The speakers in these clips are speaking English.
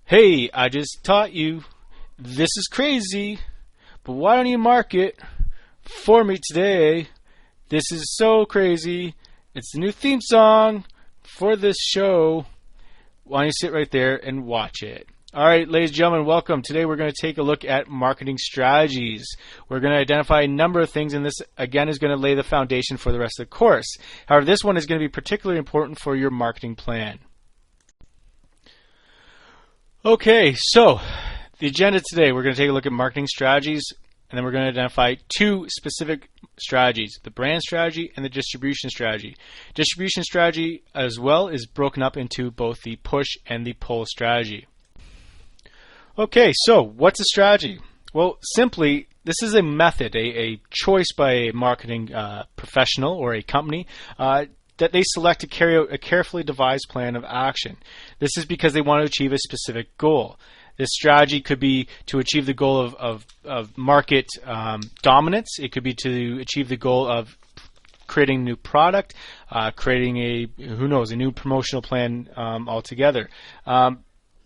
Hey, I just taught you. This is crazy, but why don't you mark it for me today? This is so crazy. It's the new theme song for this show. Why don't you sit right there and watch it? All right, ladies and gentlemen, welcome. Today we're going to take a look at marketing strategies. We're going to identify a number of things, and this, again, is going to lay the foundation for the rest of the course. However, this one is going to be particularly important for your marketing plan. Okay, so the agenda today, we're going to take a look at marketing strategies, and then we're going to identify two specific strategies, the brand strategy and the distribution strategy. Distribution strategy as well is broken up into both the push and the pull strategy. Okay, so what's a strategy? Well, simply, this is a method, a choice by a marketing professional or a company that they select to carry out a carefully devised plan of action. This is because they want to achieve a specific goal. This strategy could be to achieve the goal of market dominance. It could be to achieve the goal of creating a new product, creating a new promotional plan altogether.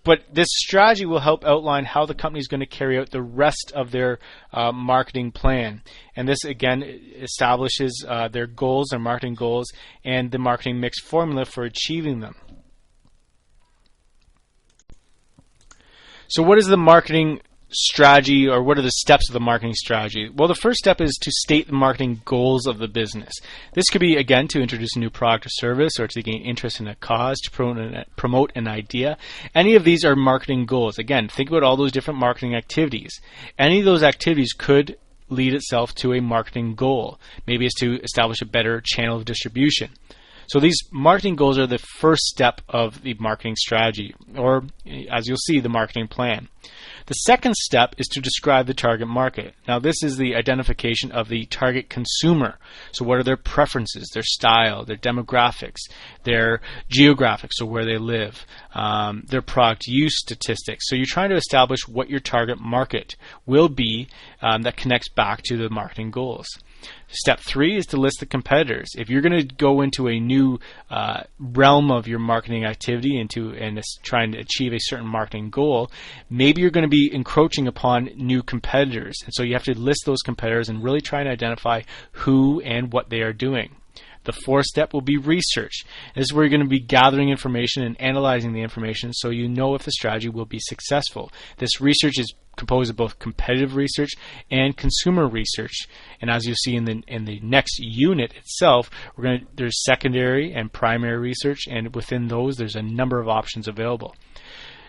But this strategy will help outline how the company is going to carry out the rest of their marketing plan. And this, again, establishes their goals, their marketing goals, and the marketing mix formula for achieving them. So what is the marketing strategy, or what are the steps of the marketing strategy? Well, the first step is to state the marketing goals of the business. This could be, again, to introduce a new product or service, or to gain interest in a cause, to promote an idea. Any of these are marketing goals. Again, think about all those different marketing activities. Any of those activities could lead itself to a marketing goal. Maybe it's to establish a better channel of distribution. So these marketing goals are the first step of the marketing strategy, or as you'll see, the marketing plan. The second step is to describe the target market. Now, this is the identification of the target consumer. So what are their preferences, their style, their demographics, their geographics, so where they live, their product use statistics. So you're trying to establish what your target market will be that connects back to the marketing goals. Step 3 is to list the competitors. If you're going to go into a new realm of your marketing activity and trying to achieve a certain marketing goal, maybe you're going to be encroaching upon new competitors. And so you have to list those competitors and really try and identify who and what they are doing. The fourth step will be research. This is where you're going to be gathering information and analyzing the information so you know if the strategy will be successful. This research is composed of both competitive research and consumer research. And as you'll see in the next unit itself, there's secondary and primary research, and within those there's a number of options available.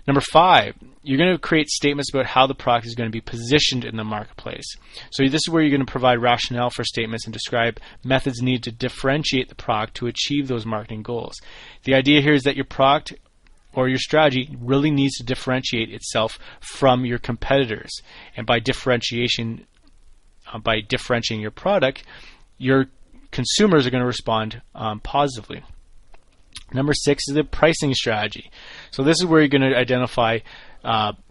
Number 5, you're going to create statements about how the product is going to be positioned in the marketplace. So this is where you're going to provide rationale for statements and describe methods needed to differentiate the product to achieve those marketing goals. The idea here is that your product or your strategy really needs to differentiate itself from your competitors. And by differentiating your product, your consumers are going to respond positively. Number 6 is the pricing strategy. So this is where you're going to identify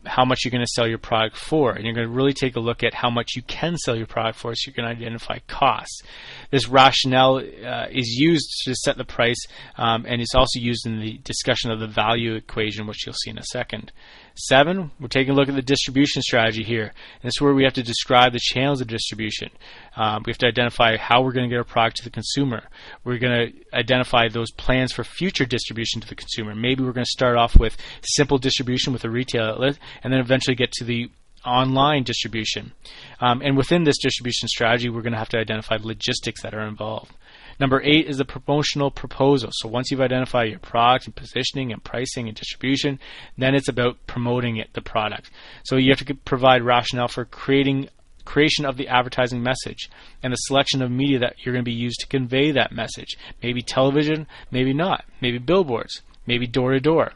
how much you're going to sell your product for, and you're going to really take a look at how much you can sell your product for, so you're going to identify costs. This rationale is used to set the price, and it's also used in the discussion of the value equation, which you'll see in a second. 7, we're taking a look at the distribution strategy here. And this is where we have to describe the channels of distribution. We have to identify how we're going to get our product to the consumer. We're going to identify those plans for future distribution to the consumer. Maybe we're going to start off with simple distribution with a retail outlet, and then eventually get to the online distribution. And within this distribution strategy, we're going to have to identify logistics that are involved. Number 8 is the promotional proposal. So once you've identified your product and positioning and pricing and distribution, then it's about promoting the product. So you have to provide rationale for creation of the advertising message and the selection of media that you're going to be used to convey that message. Maybe television, maybe not. Maybe billboards, maybe door-to-door.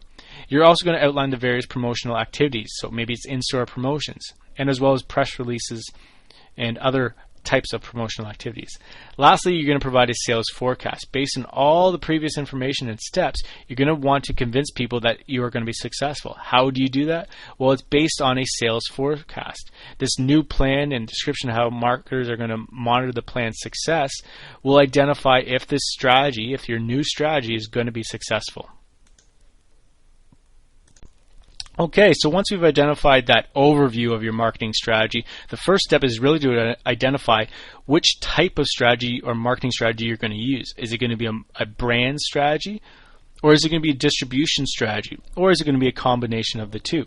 You're also going to outline the various promotional activities. So maybe it's in-store promotions, and as well as press releases and other types of promotional activities. Lastly, you're going to provide a sales forecast. Based on all the previous information and steps, you're going to want to convince people that you are going to be successful. How do you do that? Well, it's based on a sales forecast. This new plan and description of how marketers are going to monitor the plan's success will identify if this strategy, if your new strategy is going to be successful. Okay, so once we've identified that overview of your marketing strategy, the first step is really to identify which type of strategy or marketing strategy you're going to use. Is it going to be a brand strategy? Or is it going to be a distribution strategy? Or is it going to be a combination of the two?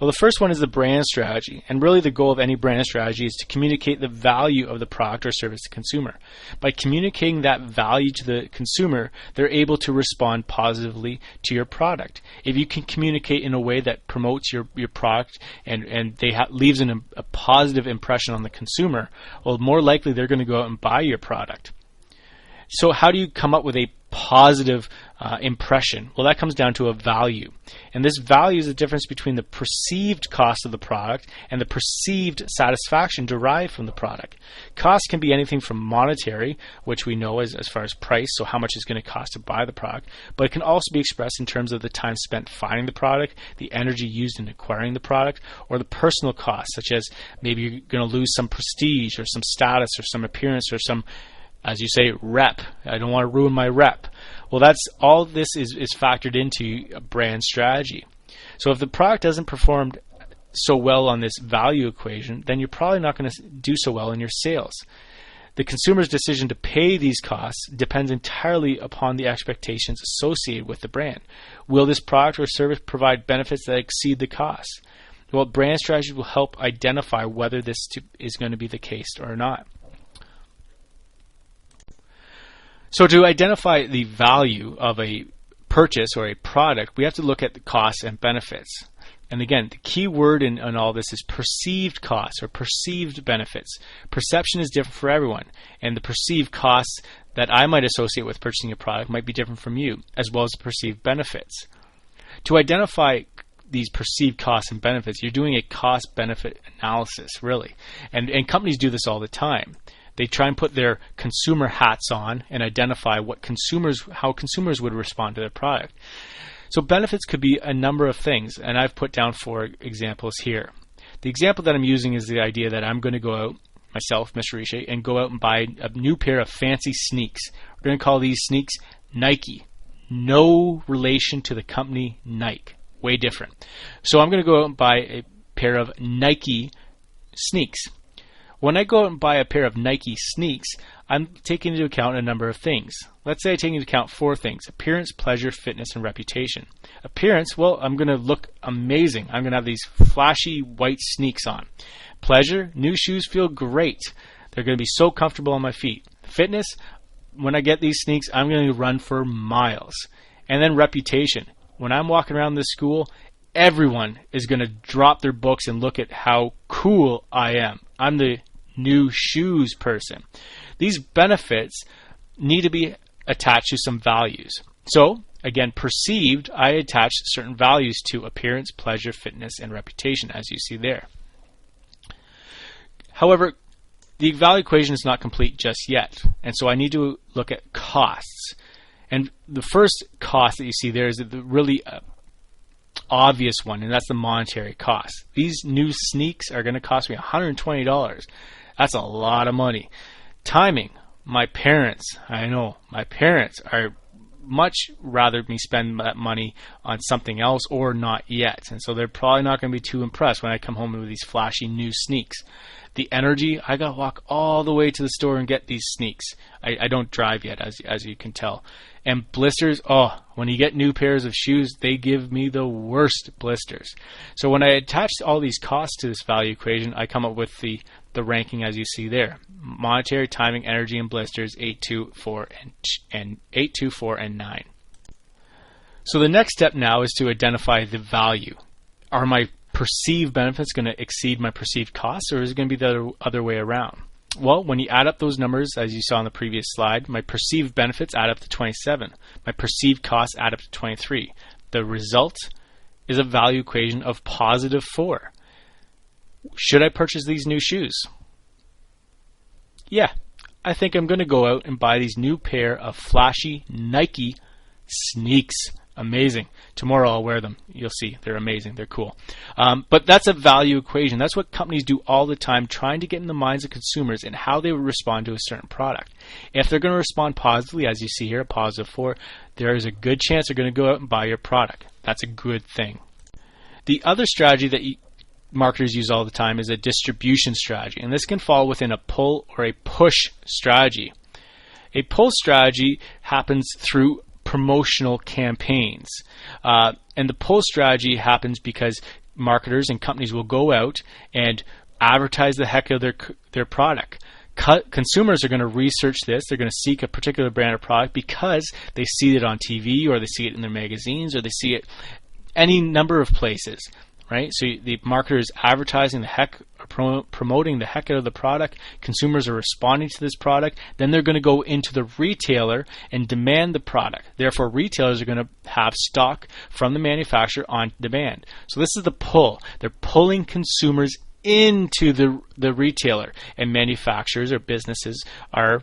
Well, the first one is the brand strategy. And really the goal of any brand strategy is to communicate the value of the product or service to the consumer. By communicating that value to the consumer, they're able to respond positively to your product. If you can communicate in a way that promotes your product and leaves a positive impression on the consumer, well, more likely they're going to go out and buy your product. So how do you come up with a positive impression? Well, that comes down to a value. And this value is the difference between the perceived cost of the product and the perceived satisfaction derived from the product. Cost can be anything from monetary, which we know as far as price, so how much it's going to cost to buy the product, but it can also be expressed in terms of the time spent finding the product, the energy used in acquiring the product, or the personal cost, such as maybe you're going to lose some prestige or some status or some appearance or some, as you say, rep. I don't want to ruin my rep. Well, that's all this is factored into a brand strategy. So if the product doesn't perform so well on this value equation, then you're probably not going to do so well in your sales. The consumer's decision to pay these costs depends entirely upon the expectations associated with the brand. Will this product or service provide benefits that exceed the costs? Well, brand strategy will help identify whether this is going to be the case or not. So to identify the value of a purchase or a product, we have to look at the costs and benefits. And again, the key word in all this is perceived costs or perceived benefits. Perception is different for everyone, and the perceived costs that I might associate with purchasing a product might be different from you, as well as the perceived benefits. To identify these perceived costs and benefits, you're doing a cost-benefit analysis, really. And companies do this all the time. They try and put their consumer hats on and identify how consumers would respond to their product. So benefits could be a number of things, and I've put down 4 examples here. The example that I'm using is the idea that I'm going to go out, myself, Mr. Riche, and go out and buy a new pair of fancy sneaks. We're going to call these sneaks Nike. No relation to the company Nike. Way different. So I'm going to go out and buy a pair of Nike sneaks. When I go out and buy a pair of Nike sneaks, I'm taking into account a number of things. Let's say I take into account 4 things: appearance, pleasure, fitness, and reputation. Appearance, well, I'm going to look amazing. I'm going to have these flashy white sneaks on. Pleasure, new shoes feel great. They're going to be so comfortable on my feet. Fitness, when I get these sneaks, I'm going to run for miles. And then reputation. When I'm walking around this school, everyone is going to drop their books and look at how cool I am. I'm the new shoes person. These benefits need to be attached to some values. So, again, perceived, I attach certain values to appearance, pleasure, fitness, and reputation, as you see there. However, the value equation is not complete just yet, and so I need to look at costs. And the first cost that you see there is the really obvious one, and that's the monetary cost. These new sneaks are going to cost me $120. That's a lot of money. Timing. My parents are much rather me spend that money on something else or not yet, and so they're probably not going to be too impressed when I come home with these flashy new sneaks. The energy, I got to walk all the way to the store and get these sneaks. I don't drive yet, as you can tell. And blisters, when you get new pairs of shoes, they give me the worst blisters. So when I attach all these costs to this value equation, I come up with the ranking as you see there. Monetary, timing, energy, and blisters, 8, 2, 4, and 8, 2, 4, and 9. So the next step now is to identify the value. Are my perceived benefits going to exceed my perceived costs, or is it going to be the other way around? Well, when you add up those numbers, as you saw on the previous slide, my perceived benefits add up to 27. My perceived costs add up to 23. The result is a value equation of +4. Should I purchase these new shoes? yeah, I think I'm going to go out and buy these new pair of flashy Nike sneaks. Amazing. Tomorrow I'll wear them. You'll see. They're amazing. They're cool. But that's a value equation. That's what companies do all the time, trying to get in the minds of consumers and how they would respond to a certain product. If they're going to respond positively, as you see here, a +4, there is a good chance they're going to go out and buy your product. That's a good thing. The other strategy that marketers use all the time is a distribution strategy, and this can fall within a pull or a push strategy. A pull strategy happens through promotional campaigns, and the pull strategy happens because marketers and companies will go out and advertise the heck out of their product. Consumers are going to research this. They're going to seek a particular brand or product because they see it on TV, or they see it in their magazines, or they see it any number of places, right? So the marketer is advertising the heck, promoting the heck out of the product. Consumers are responding to this product. Then they're going to go into the retailer and demand the product. Therefore, retailers are going to have stock from the manufacturer on demand. So this is the pull. They're pulling consumers into the retailer, and manufacturers or businesses are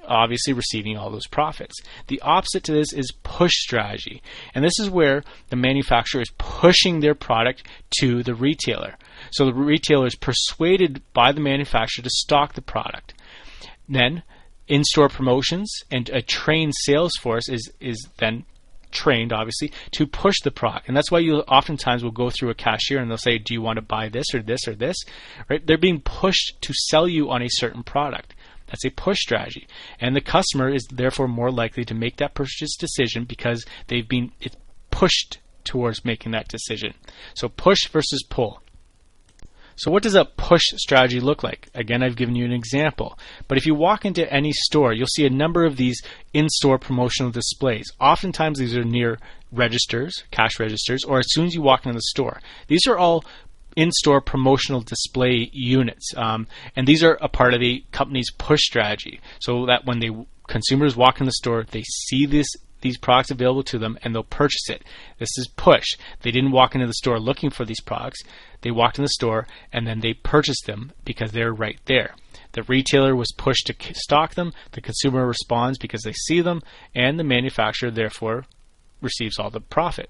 obviously receiving all those profits. The opposite to this is push strategy, and this is where the manufacturer is pushing their product to the retailer. So the retailer is persuaded by the manufacturer to stock the product. Then in-store promotions and a trained sales force is then trained, obviously, to push the product. And that's why you oftentimes will go through a cashier and they'll say, do you want to buy this or this or this? Right? They're being pushed to sell you on a certain product. That's a push strategy. And the customer is therefore more likely to make that purchase decision because it's pushed towards making that decision. So push versus pull. So what does a push strategy look like? Again, I've given you an example. But if you walk into any store, you'll see a number of these in-store promotional displays. Oftentimes these are near registers, cash registers, or as soon as you walk into the store. These are all in-store promotional display units, and these are a part of the company's push strategy, so that when consumers walk in the store, they see these products available to them and they'll purchase it. This is push. They didn't walk into the store looking for these products. They walked in the store and then they purchased them because they're right there. The retailer was pushed to stock them, the consumer responds because they see them, and the manufacturer therefore receives all the profit.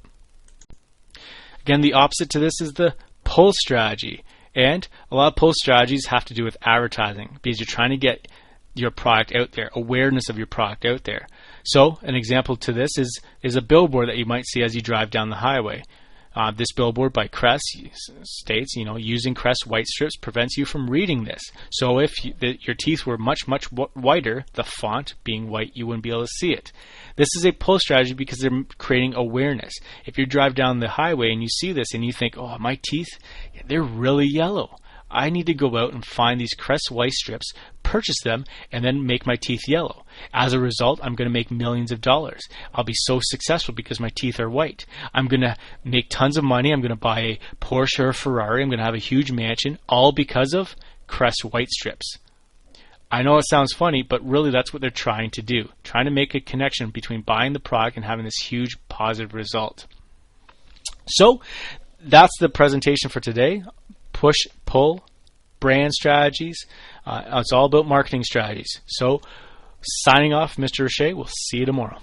Again, the opposite to this is the pull strategy, and a lot of pull strategies have to do with advertising because you're trying to get your product out there, awareness of your product out there. So an example to this is a billboard that you might see as you drive down the highway. This billboard by Crest states, using Crest white strips prevents you from reading this. So if your teeth were much whiter, the font being white, you wouldn't be able to see it. This is a pull strategy because they're creating awareness. If you drive down the highway and you see this and you think, oh, my teeth, they're really yellow. I need to go out and find these Crest white strips, purchase them, and then make my teeth yellow. As a result, I'm going to make millions of dollars. I'll be so successful because my teeth are white. I'm going to make tons of money. I'm going to buy a Porsche or a Ferrari. I'm going to have a huge mansion, all because of Crest white strips. I know it sounds funny, but really that's what they're trying to do, trying to make a connection between buying the product and having this huge positive result. So that's the presentation for today. Push, pull, brand strategies. It's all about marketing strategies. So signing off, Mr. Richer. We'll see you tomorrow.